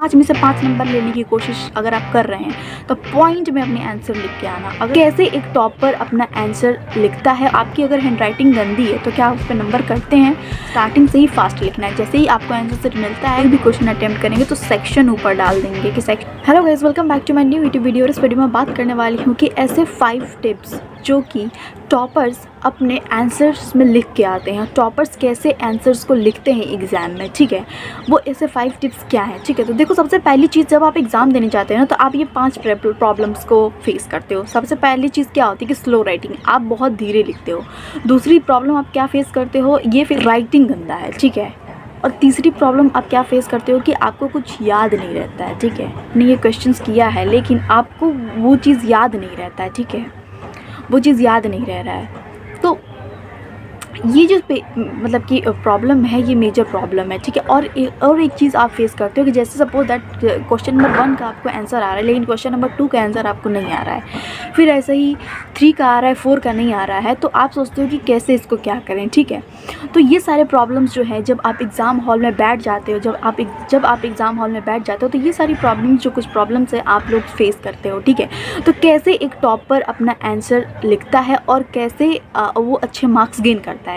5 में से 5 नंबर लेने की कोशिश अगर आप कर रहे हैं तो पॉइंट में अपने आंसर लिख के आना। अगर कैसे एक टॉपर अपना आंसर लिखता है, आपकी अगर हैंडराइटिंग गंदी है तो क्या उस पर नंबर कटते हैं? स्टार्टिंग से ही फास्ट लिखना है। जैसे ही आपको आंसर सेट मिलता है, भी क्वेश्चन अटेम्प्ट करेंगे तो सेक्शन ऊपर डाल देंगे कि section. Hello guys, welcome back to my new YouTube video. इस वीडियो में बात करने वाली हूँ कि ऐसे 5 टिप्स जो कि टॉपर्स अपने आंसर्स में लिख के आते हैं। टॉपर्स कैसे आंसर्स को लिखते हैं एग्ज़ाम में, ठीक है, वो ऐसे 5 टिप्स क्या हैं, ठीक है। तो देखो, सबसे पहली चीज़, जब आप एग्ज़ाम देने जाते हैं ना तो आप ये 5 प्रॉब्लम्स को फेस करते हो। सबसे पहली चीज़ क्या होती है कि स्लो राइटिंग, आप बहुत धीरे लिखते हो। दूसरी प्रॉब्लम आप क्या फेस करते हो, ये फिर राइटिंग गंदा है, ठीक है। और तीसरी प्रॉब्लम आप क्या फेस करते हो कि आपको कुछ याद नहीं रहता है, ठीक है। नहीं, ये क्वेश्चंस किया है लेकिन आपको वो चीज़ याद नहीं रहता है, ठीक है, वो चीज़ याद नहीं रह रहा है। तो ये जो मतलब कि प्रॉब्लम है, ये मेजर प्रॉब्लम है, ठीक है। और एक चीज़ आप फेस करते हो कि जैसे सपोज दैट क्वेश्चन नंबर 1 का आपको आंसर आ रहा है लेकिन क्वेश्चन नंबर 2 का आंसर आपको नहीं आ रहा है, फिर ऐसे ही 3 का आ रहा है, 4 का नहीं आ रहा है, तो आप सोचते हो कि कैसे इसको क्या करें, ठीक है। तो ये सारे प्रॉब्लम्स जो है, जब आप एग्ज़ाम हॉल में बैठ जाते हो, जब आप एग्ज़ाम हॉल में बैठ जाते हो तो ये सारी प्रॉब्लम्स, जो कुछ प्रॉब्लम्स है, आप लोग फेस करते हो, ठीक है। तो कैसे एक टॉपर अपना आंसर लिखता है और कैसे वो अच्छे मार्क्स गेन करता है।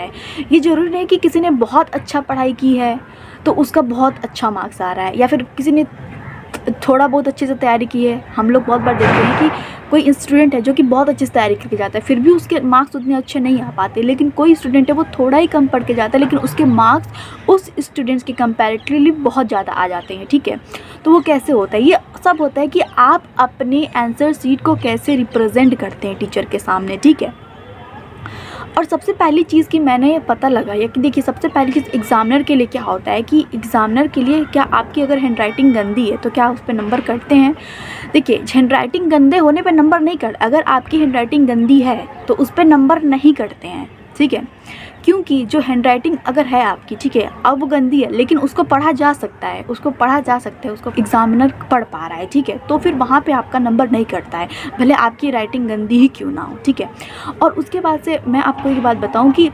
ये ज़रूरी नहीं कि किसी ने बहुत अच्छा पढ़ाई की है तो उसका बहुत अच्छा मार्क्स आ रहा है, या फिर किसी ने थोड़ा बहुत अच्छे से तैयारी की है। हम लोग बहुत बार देखते हैं कि कोई स्टूडेंट है जो कि बहुत अच्छे से तैयारी करके जाता है, फिर भी उसके मार्क्स उतने अच्छे नहीं आ पाते। लेकिन कोई स्टूडेंट है वो थोड़ा ही कम पढ़ के जाता है लेकिन उसके मार्क्स उस स्टूडेंट्स के कंपैरेटिवली बहुत ज़्यादा आ जाते हैं, ठीक है। तो वो कैसे होता है? ये सब होता है कि आप अपने आंसर शीट को कैसे रिप्रेजेंट करते हैं टीचर के सामने, ठीक है। और सबसे पहली चीज़ कि मैंने पता लगाया कि देखिए, सबसे पहली चीज़ एग्ज़ामिनर के लिए क्या होता है कि एग्ज़ामिनर के लिए, क्या आपकी अगर हैंडराइटिंग गंदी है तो क्या उस पर नंबर कटते हैं? देखिए, हैंडराइटिंग गंदे होने पे नंबर नहीं कट, अगर आपकी हैंडराइटिंग गंदी है तो उस पर नंबर नहीं कटते हैं, ठीक है। क्योंकि जो हैंडराइटिंग अगर है आपकी, ठीक है, अब वो गंदी है लेकिन उसको पढ़ा जा सकता है, उसको एग्ज़ामिनर पढ़ पा रहा है, ठीक है, तो फिर वहाँ पे आपका नंबर नहीं कटता है, भले आपकी राइटिंग गंदी ही क्यों ना हो, ठीक है। और उसके बाद से मैं आपको ये बात बताऊँ कि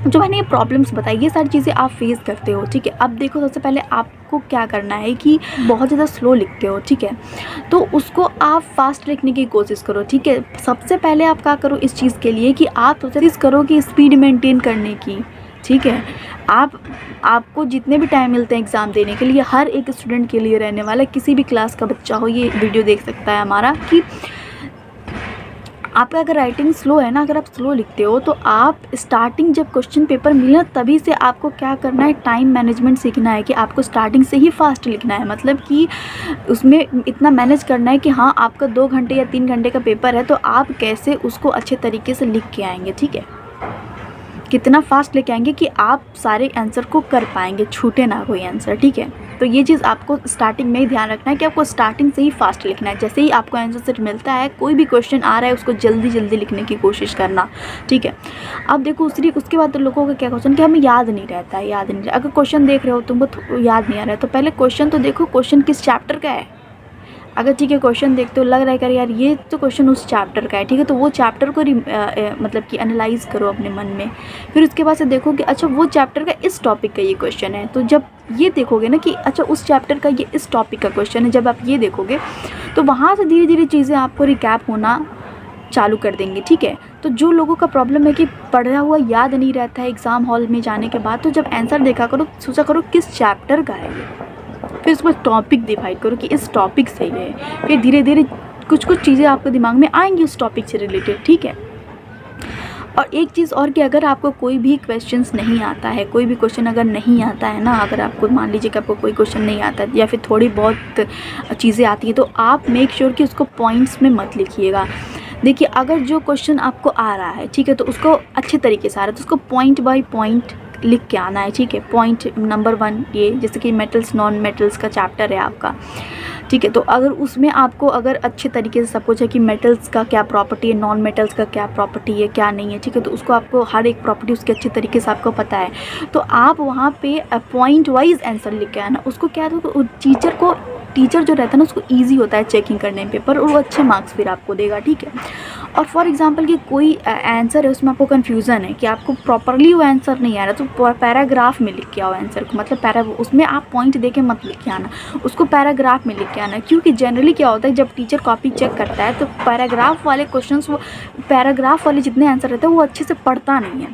जो मैंने ये प्रॉब्लम्स बताई, ये सारी चीज़ें आप फेस करते हो, ठीक है। अब देखो, सबसे पहले आपको क्या करना है कि बहुत ज़्यादा स्लो लिखते हो, ठीक है, तो उसको आप फास्ट लिखने की कोशिश करो, ठीक है। सबसे पहले आप क्या करो इस चीज़ के लिए कि आप कोशिश करो कि स्पीड मेंटेन करने की, ठीक है। आपको जितने भी टाइम मिलते हैं एग्ज़ाम देने के लिए, हर एक स्टूडेंट के लिए रहने वाला, किसी भी क्लास का बच्चा हो ये वीडियो देख सकता है हमारा, कि आपका अगर राइटिंग स्लो है ना, अगर आप स्लो लिखते हो तो आप स्टार्टिंग जब क्वेश्चन पेपर मिले तभी से आपको क्या करना है, टाइम मैनेजमेंट सीखना है कि आपको स्टार्टिंग से ही फास्ट लिखना है। मतलब कि उसमें इतना मैनेज करना है कि हाँ, आपका 2 घंटे या 3 घंटे का पेपर है तो आप कैसे उसको अच्छे तरीके से लिख के आएंगे, ठीक है। कितना फास्ट लेके आएंगे कि आप सारे आंसर को कर पाएंगे, छूटे ना कोई आंसर, ठीक है। तो ये चीज़ आपको स्टार्टिंग में ही ध्यान रखना है कि आपको स्टार्टिंग से ही फास्ट लिखना है। जैसे ही आपको आंसर सेट मिलता है, कोई भी क्वेश्चन आ रहा है, उसको जल्दी जल्दी लिखने की कोशिश करना, ठीक है। अब देखो, उसके बाद तो लोगों का क्या क्वेश्चन कि हमें याद नहीं रहता है, याद नहीं रहता। अगर क्वेश्चन देख रहे हो तुमको याद नहीं आ रहा है तो पहले क्वेश्चन तो देखो, क्वेश्चन किस चैप्टर का है। अगर ठीक है, क्वेश्चन देखते हो लग रहा है कि यार ये तो क्वेश्चन उस चैप्टर का है, ठीक है, तो वो चैप्टर को मतलब कि एनालाइज करो अपने मन में। फिर उसके बाद से देखो कि अच्छा, वो चैप्टर का इस टॉपिक का ये क्वेश्चन है, तो जब ये देखोगे ना कि अच्छा उस चैप्टर का ये इस टॉपिक का क्वेश्चन है, जब आप ये देखोगे तो वहाँ से धीरे धीरे चीज़ें आपको रिकैप होना चालू कर देंगे, ठीक है। तो जो लोगों का प्रॉब्लम है कि पढ़ा हुआ याद नहीं रहता है एग्ज़ाम हॉल में जाने के बाद, तो जब आंसर देखा करो, सोचा करो किस चैप्टर का है ये, फिर उसको टॉपिक डिवाइड करो कि इस टॉपिक से ये है। फिर धीरे धीरे कुछ चीज़ें आपके दिमाग में आएंगी उस टॉपिक से रिलेटेड, ठीक है। और एक चीज़ और कि अगर आपको कोई भी क्वेश्चंस नहीं आता है, कोई भी क्वेश्चन अगर नहीं आता है ना, अगर आपको मान लीजिए कि आपको कोई क्वेश्चन नहीं आता है या फिर थोड़ी बहुत चीज़ें आती हैं, तो आप मेक श्योर कि उसको पॉइंट्स में मत लिखिएगा। देखिए, अगर जो क्वेश्चन आपको आ रहा है, ठीक है, तो उसको अच्छे तरीके से आ रहा है तो उसको पॉइंट बाय पॉइंट लिख के आना है, ठीक है। पॉइंट नंबर 1 ये, जैसे कि मेटल्स नॉन मेटल्स का चैप्टर है आपका, ठीक है, तो अगर उसमें आपको अगर अच्छे तरीके से सब कुछ है कि मेटल्स का क्या प्रॉपर्टी है, नॉन मेटल्स का क्या प्रॉपर्टी है, क्या नहीं है, ठीक है, तो उसको आपको हर एक प्रॉपर्टी उसके अच्छे तरीके से आपको पता है, तो आप वहाँ पे पॉइंट वाइज आंसर लिख के आना। उसको क्या, तो टीचर को टीचर जो रहता है ना उसको ईजी होता है चेकिंग करने में पेपर, और वो अच्छे मार्क्स फिर आपको देगा, ठीक है। और फॉर एग्जांपल कि कोई आंसर है उसमें आपको कन्फ्यूज़न है कि आपको प्रॉपरली वो आंसर नहीं आ रहा, तो पैराग्राफ में लिख के आओ आंसर को, मतलब उसमें आप पॉइंट दे के मत लिख के आना, उसको पैराग्राफ में लिख के आना। क्योंकि जनरली क्या होता है, जब टीचर कॉपी चेक करता है तो पैराग्राफ वाले क्वेश्चंस, वो पैराग्राफ वाले जितने आंसर रहते हैं वो अच्छे से पढ़ता नहीं है,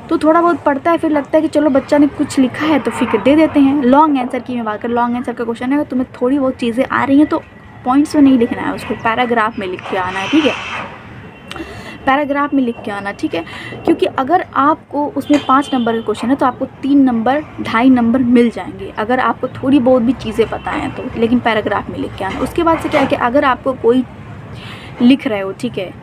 तो थोड़ा बहुत पढ़ता है, फिर लगता है कि चलो बच्चा ने कुछ लिखा है तो फिर दे देते हैं। लॉन्ग आंसर की मैं बात करूँ, लॉन्ग आंसर का क्वेश्चन है, तुम्हें थोड़ी बहुत चीज़ें आ रही हैं तो पॉइंट्स में नहीं लिखना है, उसको पैराग्राफ में लिख के आना है, ठीक है, पैराग्राफ में लिख के आना, ठीक है। क्योंकि अगर आपको उसमें 5 नंबर का क्वेश्चन है तो आपको 3 नंबर 2.5 नंबर मिल जाएंगे अगर आपको थोड़ी बहुत भी चीज़ें पता हैं तो, लेकिन पैराग्राफ में लिख के आना। उसके बाद से क्या है कि अगर आपको कोई लिख रहे हो, ठीक है,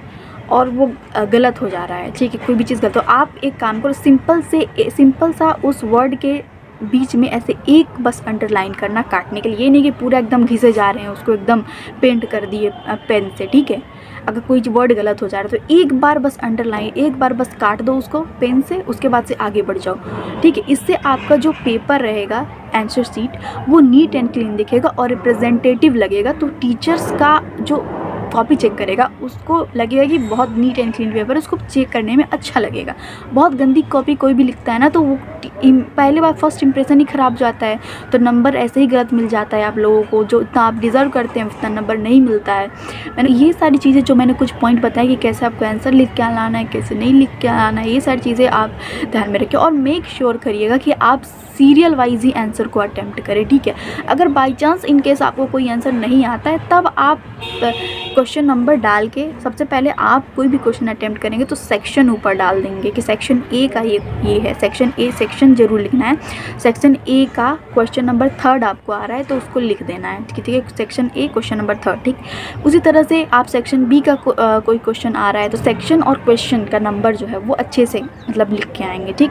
और वो गलत हो जा रहा है, ठीक है, कोई भी चीज़ गलत, तो आप एक काम करो, सिंपल सा उस वर्ड के बीच में ऐसे एक बस अंडरलाइन करना काटने के लिए, ये नहीं कि पूरा एकदम घिसे जा रहे हैं उसको एकदम पेंट कर दिए पेन से, ठीक है। अगर कोई वर्ड गलत हो जा रहा है तो एक बार बस अंडरलाइन, एक बार बस काट दो उसको पेन से, उसके बाद से आगे बढ़ जाओ, ठीक है। इससे आपका जो पेपर रहेगा आंसर शीट वो नीट एंड क्लीन दिखेगा और रिप्रेजेंटेटिव लगेगा, तो टीचर्स का जो कॉपी चेक करेगा उसको लगेगा कि बहुत नीट एंड क्लीन पेपर, उसको चेक करने में अच्छा लगेगा। बहुत गंदी कॉपी कोई भी लिखता है ना तो वो पहले बार फर्स्ट इंप्रेशन ही ख़राब जाता है, तो नंबर ऐसे ही गलत मिल जाता है आप लोगों को, जो इतना आप डिज़र्व करते हैं उतना नंबर नहीं मिलता है। मैंने ये सारी चीज़ें जो मैंने कुछ पॉइंट बताया कि कैसे आपको आंसर लिख के लाना है, कैसे नहीं लिख के लाना है, ये सारी चीज़ें आप ध्यान में रखें और मेक श्योर करिएगा कि आप सीरियल वाइज ही आंसर को अटैम्प्ट करें, ठीक है। अगर बाई चांस इन केस आपको कोई आंसर नहीं आता है तब आप क्वेश्चन नंबर डाल के, सबसे पहले आप कोई भी क्वेश्चन अटैम्प्ट करेंगे तो सेक्शन ऊपर डाल देंगे कि सेक्शन ए का ये है, सेक्शन ए सेक्शन ज़रूर लिखना है। सेक्शन ए का क्वेश्चन नंबर 3 आपको आ रहा है तो उसको लिख देना है, ठीक है, सेक्शन ए क्वेश्चन नंबर 3, ठीक। उसी तरह से आप सेक्शन बी का कोई क्वेश्चन आ रहा है तो सेक्शन और क्वेश्चन का नंबर जो है वो अच्छे से मतलब लिख के आएंगे, ठीक।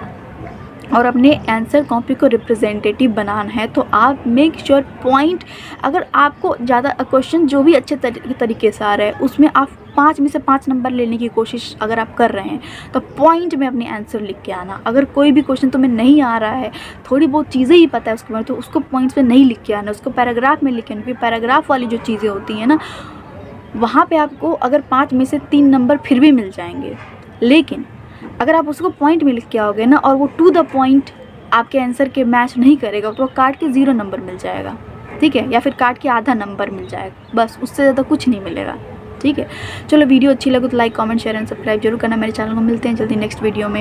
और अपने आंसर कॉपी को रिप्रेजेंटेटिव बनाना है तो आप मेक श्योर पॉइंट, अगर आपको ज़्यादा क्वेश्चन जो भी अच्छे तरीके से आ रहा है उसमें आप 5 में से 5 नंबर लेने की कोशिश अगर आप कर रहे हैं तो पॉइंट में अपने आंसर लिख के आना। अगर कोई भी क्वेश्चन तुम्हें नहीं आ रहा है, थोड़ी बहुत चीज़ें ही पता है उसके बारे में, तो उसको पॉइंट्स में नहीं लिख के आना, उसको पैराग्राफ में लिख के आना, क्योंकि पैराग्राफ वाली जो चीज़ें होती हैं ना वहाँ पर आपको अगर 5 में से 3 नंबर फिर भी मिल जाएंगे, लेकिन अगर आप उसको पॉइंट में लिख के आओगे ना और वो टू द पॉइंट आपके आंसर के मैच नहीं करेगा तो काट के 0 नंबर मिल जाएगा, ठीक है, या फिर काट के आधा नंबर मिल जाएगा, बस उससे ज़्यादा कुछ नहीं मिलेगा, ठीक है। चलो वीडियो अच्छी लगे तो like comment share and subscribe जरूर करना मेरे चैनल को। मिलते हैं जल्दी नेक्स्ट वीडियो में।